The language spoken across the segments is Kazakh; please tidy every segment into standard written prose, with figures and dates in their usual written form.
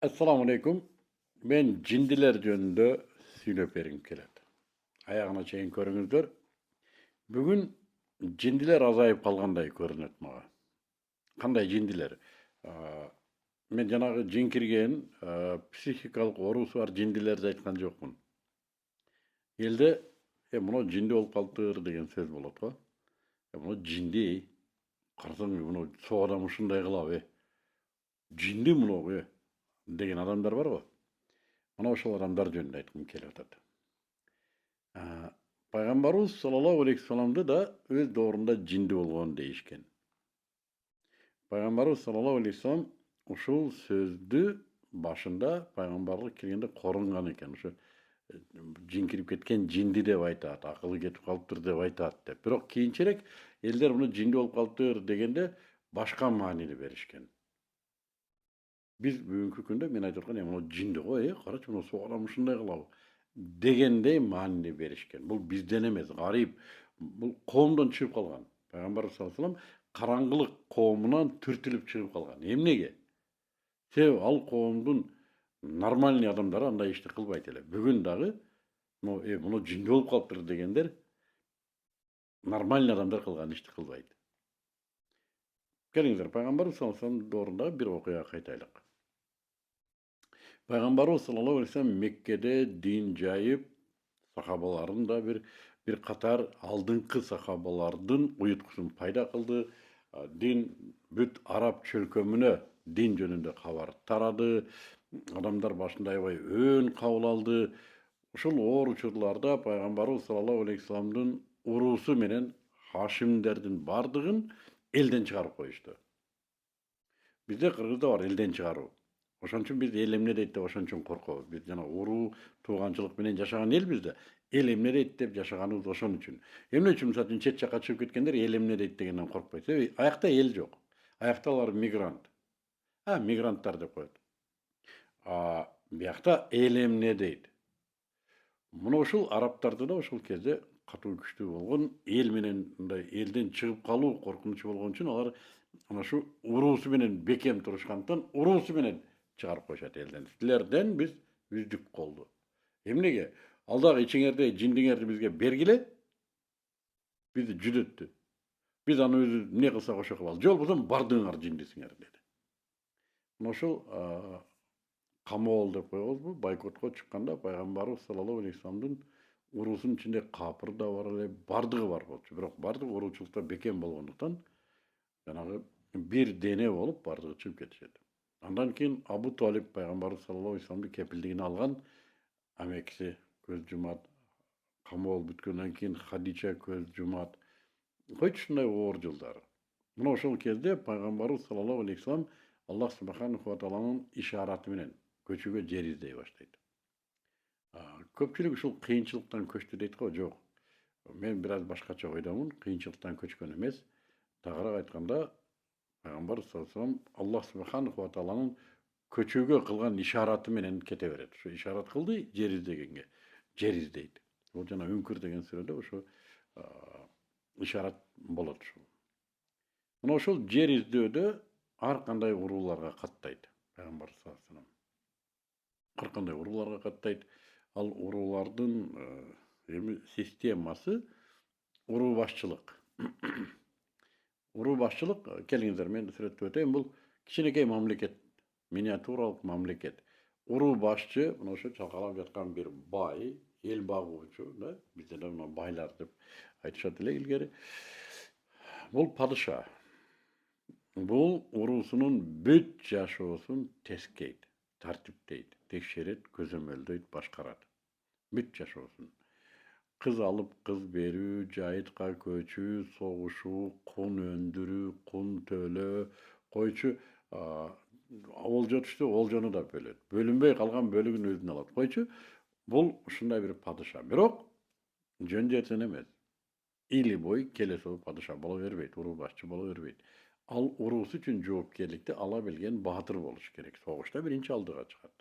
Assalamu alaikum. Ben cindiler жөнүндө сүйлөп бергим келет. Аягына чейин көрүңүздөр. Бүгүн жиндилер азайып калгандай көрүнөт мага. Кандай жиндилер? А, Мен жанагы жиңкирген, психикалык оорусу бар жиндилерди айткан жокмун. Элде мына жинди болуп калыптыр деген сөз болот го. Мына жинди, карасаң мына соо адам ушундай кылабы? Жинди мына деген адамдар бар го. Мына ошол адамдар жөнүндө айткым келип атат. Пайгамбарыбыз саллаллаху алейхи вассаламды да өз доорунда жинди болгон дейишкен. Пайгамбарыбыз саллаллаху алейхи вассалам ушул сөздү башында пайгамбарлык келгенде корунган экен. Ушу жиңкирип кеткен жинди деп айтат, акылы кетип калыптыр деп айтат деп. Бирок кийинчерээк элдер муну жинди болуп калыптыр дегенде башка маанини беришкен. Биз бүгүнкү күндө мен айтып аткан мына жинди го, карачы мына соо адам ушундай кылабы дегендей маанини беришкен. Бул бизден эмес, гарип. Бул коомдон чыгып калган. Пайгамбарыбыз саллаллаху алейхи вассалам караңгылык коомунан түртүлүп чыгып калган. Эмнеге? Себеби ал коомдун нормальный адамдары андай ишти кылбайт эле. Бүгүн дагы муну жинди болуп калыптыр дегендер нормальный адамдар кылган ишти кылбайт. Келиңиздер, пайгамбарыбыз саллаллаху алейхи вассалам доорундагы бир окуяга кайтайлык. Пайгамбарыбыз саллаллаху алейхи вассалам Меккеде дин жайып, сахабаларын да bir катар алдыңкы сахабалардын уюткусун пайда кылды. Дин бүт араб чөлкөмүнө дин жөнүндө кабар тарады. Адамдар башында аябай өн кабыл алды. Ушул оор учурларда пайгамбарыбыз саллаллаху алейхи вассаламдын уруусу менен Хашимдердин бардыгын элден чыгарып коюшту. Бизде Кыргызда бар элден чыгаруу. Ошон үчүн биз эл эмне дейт деп ошон үчүн коркобуз. Биз жана уруу, тууганчылык менен жашаган элбиз да. Эл эмне дейт деп жашаганыбыз ошон үчүн. Эмне үчүн мисалы үчүн чет жакка чыгып кеткендер эл эмне дейт дегенден коркпойт. Себеби аякта эл жок. Аякта алар мигрант. Мигранттар деп коет. Биякта эл эмне дейт. Мына ушул арабтарда да ошол кезде катуу күчтүү болгон, эл менен мындай элден чыгып калуу коркунучу болгон үчүн алар ana şu urusu менен бекем турушкандыктан уруусу менен чыгарып коюшат элден. Силерден биз үздүк колду. Эмнеге? Ал дагы ичиңерде жиндиңерди бизге бергиле, бизди жүдөттү. Биз аны өзү эмне кылсак ошо кылалы. Же болбосо бардыгыңар жиндисиңер деди. Мына ошол камоол деп коебузбу, бойкотко чыкканда пайгамбарыбыз саллаллаху алейхи вассаламдын уруусунун ичинде капыр да бар эле, бардыгы бар болчу. Бирок бардыгы уруучулукта бекем болгондуктан жанагы бир дене болуп бардыгы чыгып кетишет. Андан кийин Абу Талиб пайгамбарыбыз саллаллаху алейхи вассаламдын кепилдигин алган, амекиси көз жумат, камоол бүткөндөн кийин Хадича көз жумат. Койчу ушундай оор жылдар. Мына ошол кезде пайгамбарыбыз саллаллаху алейхи вассалам Аллах субханаху ва тааланын ишараты менен көчүүгө жер издей баштайт. Көпчүлүк ушул кыйынчылыктан көчтү дейт го, жок. Мен бир аз башкача ойдомун, кыйынчылыктан көчкөн эмес. Тагыраак айтканда, пайгамбар саллаллаху алейхи вассалам Аллах субханаху ва тааланын көчүүгө кылган ишараты менен кете берет. Ушу ишарат кылды жер издегенге. Жер издейт. Бул жана Үңкүр деген сүрөдө ошо ишарат болот ушул. Мына ошол жер издөдө ар кандай урууларга каттайт пайгамбар саллаллаху алейхи вассалам. Ар кандай урууларга каттайт. Ал уруулардын системасы уруу башчылык. Уруу башчылык, келиңиздер мен сүрөттөп өтөйүн. Бул кичинекей мамлекет, миниатюралык мамлекет. Уруу башчы, мына ошо чалкалап жаткан бир бай, эл багуучу, да, бизде да мына байлар деп айтышат эле илгери. Бул падыша. Бул уруусунун бүт жашоосун тескейт, тартиптейт, текшерет, көзөмөлдөйт, башкарат. Бүт жашоосун. Кыз алып кыз берүү, жайытка көчүү, согушуу, кун өндүрүү, кун төлөө, койчу олжо түштү, олжону да бөлөт. Бөлүнбөй калган бөлүгүн өзүнө алат. Койчу бул ушундай бир падыша. Бирок жөн жерден эмес. Или бой келесоо падыша боло бербейт, уруу башчы боло бербейт. Ал уруусу үчүн жоопкерликти ала билген баатыр болуш керек. Согушта биринчи алдыга чыгат.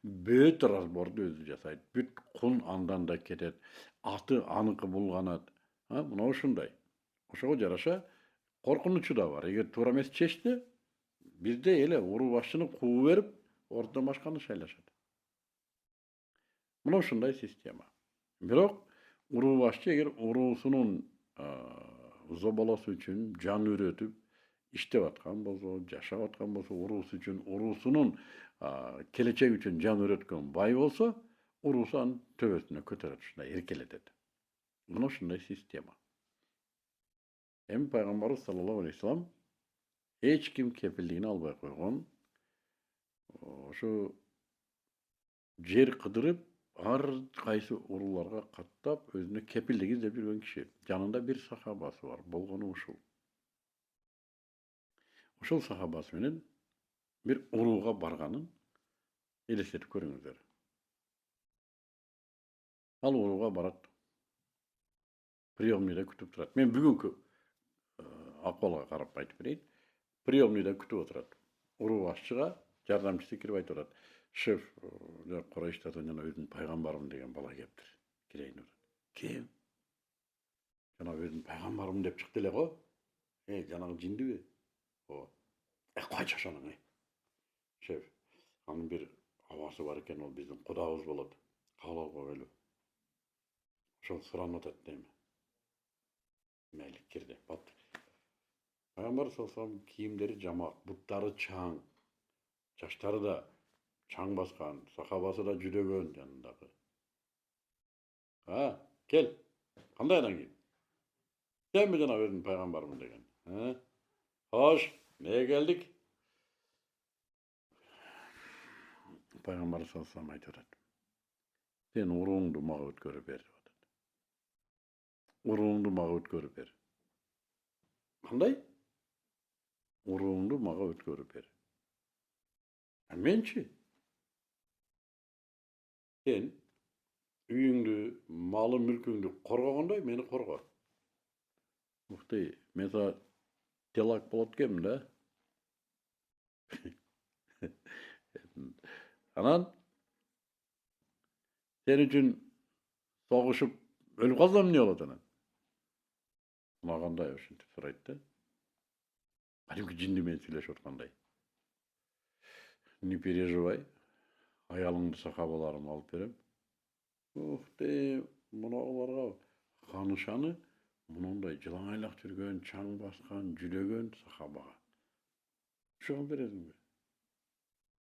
Бүт разборду өзү жасайт. Бүт кун андан да кетет. Аты аныкы булганат. Мына ушундай. Ошого жараша коркунучу да бар. Эгер туура эмес чечти, бизде эле уруу башчыны кууп берип, ortadan başkаны şaýlaşat. Muna uşunday sistema. Birok uruu başçı eger uruusunun zobalasy üçin jan üretip iştep atkan bolsa, jaşap atkan bolsa, uruusy üçin, uruusunun kelечegi üçin jan üretken bay bolsa, uruusy anyň töbesine köterip şunday erkeledet. Muna uşunday sistema. Hem Paýgambarymyz sallallahu aleyhi ve sellem hiç kim kepilligini albay koygan, şu jer kıdırıp har kaysı urularga kattap özüne kepillik izlep жүрген kişi. Janında bir sahabası var. Bolgonu uşul. Uşul sahabası menen bir uruga barganyn elestirip görüňizler. Al uruga barat. Priýomnyda kütüp turat. Men bugünkü ahwalga garap aýtyp bereýin. Priýomnyda kütüp oturat. Uruu başçyga jardamçysy kirip aýtyp oturat. Şef, Qurayş'tan yana özün paygambarım degen bala keptir. Kireyin orat. Kim? Jana özün paygambarım dep çykdy ele go. Janagy jindibi? O. Kaç şanyň? Şef, anyň bir hawasy bar eken, ol biziň Hudaýymyz bolat. Kabul alga belu. Şol surany atat demi? Meýli kirdi. Bat. Paygambar sallallahu aleyhi ve sellem kiyimleri jamak, buttary çaң, çaştary da çaң baskan, sahabası da jüdögön janyndaky. Ha, kel. Kanday adam ki? Sen mi jana özün paygambarmyn degen? Ha? Hoş, neye geldik? Paygambar sallallahu aleyhi ve sellem aýtyrat. Sen uruňdy maga ötkörüp ber. Uruňdy maga ötkörüp ber. Kanday? Uruňdy maga ötkörüp ber. Mençi? Sen üýüňdi, maly mülküňdi korgaganday meni korga. Muhty, men sana telak bolatkem da. Anan sen üçün soguşup ölüp kalsam ne bolat anan? Muna kanday uşintiп suraýt da. Kadimki jinni men süýleşip otganday. Ne переживай. Aýalyňdy sahabalaryma alyp berem. De, munalarga kanışany mununday jylaňaýlak жүргөн, çaң baskan, jüdögön sahabaga. Şoňa berezmi?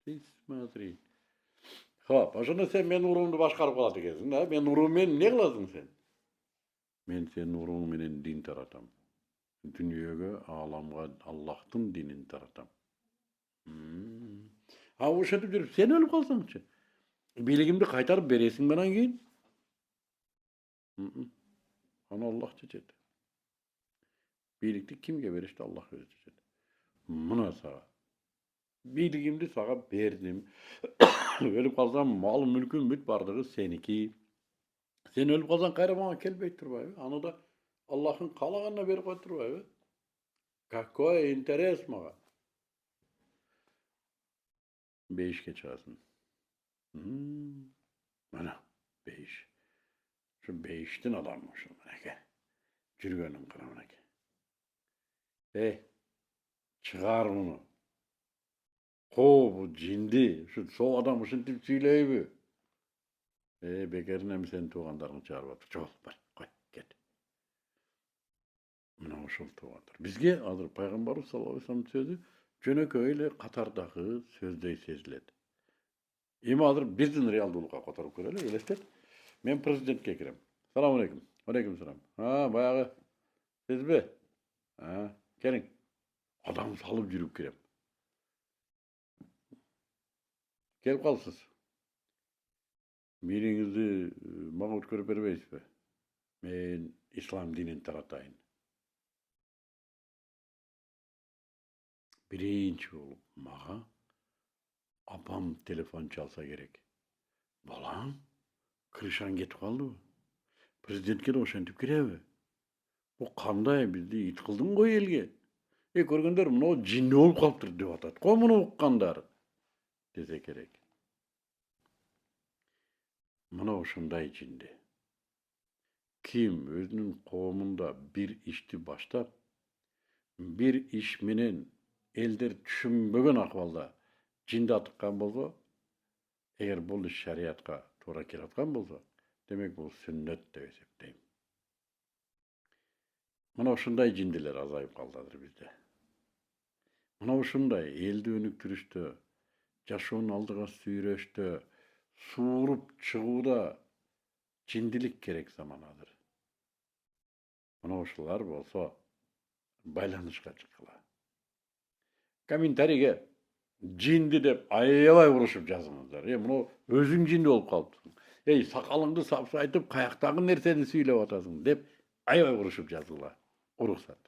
Ты смотри. Hop, oşonda sen men uruňdy başgaryp galat ekensiň da. Men uruň men ne kılasyň sen? Men senin uruň menen din taratam. Dünýäge, alamga Allah'tyn dinini taratam. Ha, oşatyp жүрüp sen ölüp kalsaňçy. Biligimdi kaytarıp beresiň menan keyin? Onu Allah çeçet. Bilikdi kimge berişdi? Allah özü çeçet. Muna sağa. Biligimdi sağa berdim. Ölüp kalsam mal mülküm büt bardygy seniki. Sen ölüp kalsan gaýra maňa kelbeyip turbaýby? Аны da Allah'ın kalaganyna berip goýup turbaýby? Какой интерес maňa? Beýişge çygasyn. Mana beýiş. Şu beýişden adam şu manake. Jürgenim kıramınake. Çıgar bunu. Ko bu jindi. Şu so adam uşintiп süýleýbi. Bekerinem sen tuğandaryň çağırıp atyp. Çol, bar, koy, get. Muna uşul tuğanдар. Bizge hazır Paýgambarymyz sallallahu aleyhi ve sellem sözü jönököý ele katardaky sözdey seziledi. Emi hazır bizdin realdulukka kotaryp göreli, elestet. Men prezidentke kirem. Salamu aleykum. Aleykum salam. Ha, bayağı sizbi. Ha, gelin. Adam salıp jürüp kirem. Kelip kalsız. Biriňizdi maňa ötkörüp berbeýsizbi? Men İslam dinini tarataýyn. Birinci bolup maňa apam telefon çalsa gerek. Balam, kırışan getip kaldyby? Prezidentke de oşantyp kirebi? Bu kanday bizdi it kıldın goý elge? Görgender muna jinni bolup kalypdyr dep atat. Go muну ukkandar dese gerek. Muna oşunday jindi. Kim özünün kowmunda bir işti başlap, bir iş menen elder düşünbögen ahwalda jinди atıkkan bolsa, eger bul iş şeriatga toora kelatkan bolsa, demek bu sünnet dep esepteyim. Mana uşunday jindiler azayıp kaldadır bizde. Mana uşunday eldi önüktürüştö, jaşoonu aldıga sүйröştö, suurup çyguuda jindilik kerek zamanadır. Mana uşular bolsa baylanışka çykkyla. Kommentarige jindi dep aябай uruşup жазыңыздар. Мына өзүң жинди болуп калыпсың. Сакалыңды сапсайтып, каяктагы нерсени сүйлөп атасың деп аябай урушуп жазгыла. Уруксат.